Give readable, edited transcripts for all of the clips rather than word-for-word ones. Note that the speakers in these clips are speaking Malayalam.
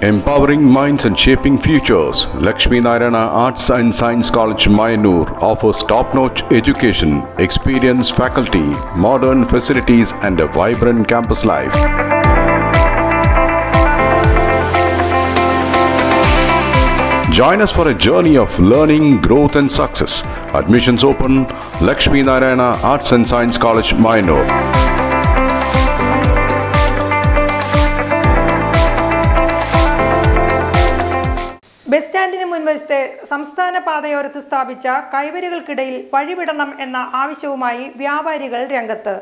Empowering minds and shaping futures, Lakshmi Narayana Arts and Science College, Mayanur offers top-notch education, experienced faculty, modern facilities and a vibrant campus life. Join us for a journey of learning, growth and success. Admissions open, Lakshmi Narayana Arts and Science College, Mayanur. Bus സ്റ്റാൻഡിന് മുൻവശത്തെ സംസ്ഥാന പാതയോരത്ത് സ്ഥാപിച്ച കൈവരികൾക്കിടയിൽ വഴിവിടണം എന്ന ആവശ്യവുമായി വ്യാപാരികൾ രംഗത്ത്.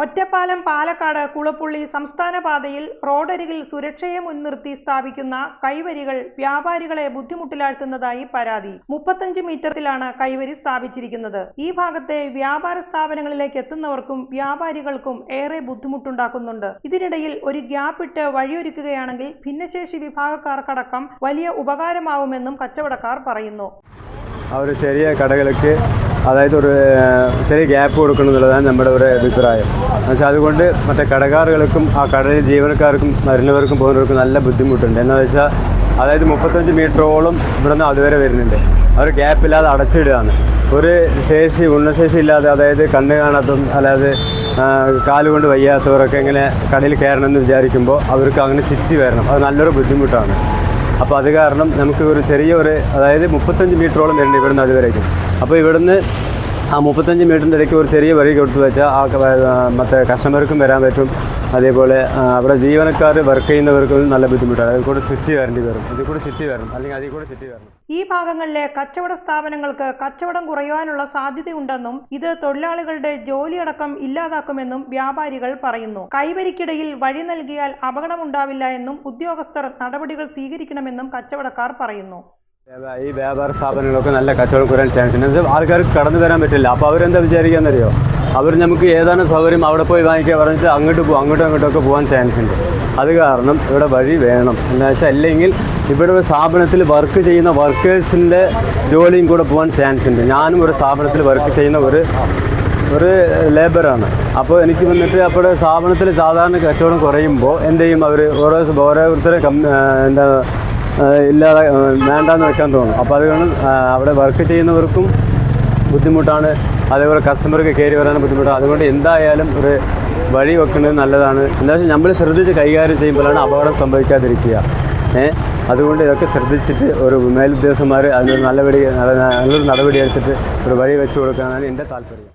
ഒറ്റപ്പാലം പാലക്കാട് കുളപ്പുള്ളി സംസ്ഥാന പാതയിൽ റോഡരികിൽ സുരക്ഷയെ മുൻനിർത്തി സ്ഥാപിക്കുന്ന കൈവരികൾ വ്യാപാരികളെ ബുദ്ധിമുട്ടിലാഴ്ത്തുന്നതായി പരാതി. 35 മീറ്ററിലാണ് കൈവരി സ്ഥാപിച്ചിരിക്കുന്നത്. ഈ ഭാഗത്തെ വ്യാപാര സ്ഥാപനങ്ങളിലേക്ക് എത്തുന്നവർക്കും വ്യാപാരികൾക്കും ഏറെ ബുദ്ധിമുട്ടുണ്ടാക്കുന്നുണ്ട്. ഇതിനിടയിൽ ഒരു ഗ്യാപ്പ് ഇട്ട് വഴിയൊരുക്കുകയാണെങ്കിൽ ഭിന്നശേഷി വിഭാഗക്കാർക്കടക്കം വലിയ ഉപകാരമാവുമെന്നും കച്ചവടക്കാർ പറയുന്നു. അവർ ചെറിയ കടകൾക്ക് അതായത് ഒരു ചെറിയ ഗ്യാപ്പ് കൊടുക്കണം എന്നുള്ളതാണ് നമ്മുടെ ഒരു അഭിപ്രായം. എന്നുവെച്ചാൽ അതുകൊണ്ട് മറ്റേ കടക്കാറുകൾക്കും ആ കടയിൽ ജീവനക്കാർക്കും വരുന്നവർക്കും പോകുന്നവർക്കും നല്ല ബുദ്ധിമുട്ടുണ്ട്. എന്താണെന്ന് വെച്ചാൽ അതായത് 35 മീറ്ററോളം ഇവിടുന്ന് അതുവരെ വരുന്നുണ്ട്. അവർ ഗ്യാപ്പില്ലാതെ അടച്ചിടുകയാണ്. ഒരു ഉന്നശേഷി ഇല്ലാതെ, അതായത് കണ്ണ് കാണാത്തതും അല്ലാതെ കാലുകൊണ്ട് വയ്യാത്തവരൊക്കെ ഇങ്ങനെ കടയിൽ കയറണമെന്ന് വിചാരിക്കുമ്പോൾ അവർക്ക് അങ്ങനെ ചുറ്റി വരണം. അത് നല്ലൊരു ബുദ്ധിമുട്ടാണ്. അപ്പോൾ അത് കാരണം നമുക്ക് ഒരു അതായത് 35 മീറ്ററോളം വരുന്നുണ്ട് ഇവിടുന്ന് അതുവരേക്കും. അപ്പോൾ ഇവിടുന്ന് ആ 35 മീറ്ററിൻ്റെ ഇടയ്ക്ക് ഒരു ചെറിയ വഴി കൊടുത്തു വെച്ചാൽ മറ്റേ കസ്റ്റമർക്കും വരാൻ പറ്റും. അതേപോലെ അവിടെ ജീവനക്കാർ വർക്ക് ചെയ്യുന്നവർക്കും നല്ല ബുദ്ധിമുട്ടാണ്. അതിൽ കൂടെ ചുറ്റി വരേണ്ടി വരും, ഇതിൽ കൂടെ ചുറ്റി വരണം, അല്ലെങ്കിൽ അതിൽ കൂടെ ചുറ്റി വരണം. ഈ ഭാഗങ്ങളിലെ കച്ചവട സ്ഥാപനങ്ങൾക്ക് കച്ചവടം കുറയുവാനുള്ള സാധ്യതയുണ്ടെന്നും ഇത് തൊഴിലാളികളുടെ ജോലിയടക്കം ഇല്ലാതാക്കുമെന്നും വ്യാപാരികൾ പറയുന്നു. കൈവരിക്കിടയിൽ വഴി നൽകിയാൽ അപകടമുണ്ടാവില്ല എന്നും ഉദ്യോഗസ്ഥർ നടപടികൾ സ്വീകരിക്കണമെന്നും കച്ചവടക്കാർ പറയുന്നു. ഈ വ്യാപാര സ്ഥാപനങ്ങളൊക്കെ നല്ല കച്ചവടം കുറയാൻ ചാൻസ് ഉണ്ട്. ആൾക്കാർക്ക് കടന്നു വരാൻ പറ്റില്ല. അപ്പോൾ അവരെന്താ വിചാരിക്കാമെന്നറിയോ, അവർ നമുക്ക് ഏതാനും സൗകര്യം അവിടെ പോയി വാങ്ങിക്കുക പറഞ്ഞാൽ അങ്ങോട്ടൊക്കെ പോകാൻ ചാൻസ് ഉണ്ട്. അത് കാരണം ഇവിടെ വഴി വേണം. എന്താ വെച്ചാൽ അല്ലെങ്കിൽ ഇവിടെ ഒരു സ്ഥാപനത്തിൽ വർക്ക് ചെയ്യുന്ന വർക്കേഴ്സിൻ്റെ ജോലിയും കൂടെ പോകാൻ ചാൻസ് ഉണ്ട്. ഞാനും ഒരു സ്ഥാപനത്തിൽ വർക്ക് ചെയ്യുന്ന ഒരു ലേബറാണ്. അപ്പോൾ എനിക്ക് വന്നിട്ട് അപ്പോൾ സ്ഥാപനത്തിൽ സാധാരണ കച്ചവടം കുറയുമ്പോൾ എന്ത് ചെയ്യും, അവർ ഓരോരുത്തരെ ഇല്ലാതെ വേണ്ടാന്ന് വെക്കാൻ തോന്നും. അപ്പോൾ അതുകൊണ്ട് അവിടെ വർക്ക് ചെയ്യുന്നവർക്കും ബുദ്ധിമുട്ടാണ്, അതേപോലെ കസ്റ്റമർക്ക് കയറി വരാനും ബുദ്ധിമുട്ടാണ്. അതുകൊണ്ട് എന്തായാലും ഒരു വഴി വെക്കുന്നത് നല്ലതാണ്. എന്താ വെച്ചാൽ നമ്മൾ ശ്രദ്ധിച്ച് കൈകാര്യം ചെയ്യുമ്പോഴാണ് അപകടം സംഭവിക്കാതിരിക്കുക. അതുകൊണ്ട് ഇതൊക്കെ ശ്രദ്ധിച്ചിട്ട് ഒരു മേലുദ്യോഗസ്ഥന്മാർ അതിനൊരു നല്ലൊരു നടപടി എടുത്തിട്ട് ഒരു വഴി വെച്ച് കൊടുക്കാനാണ് എൻ്റെ താല്പര്യം.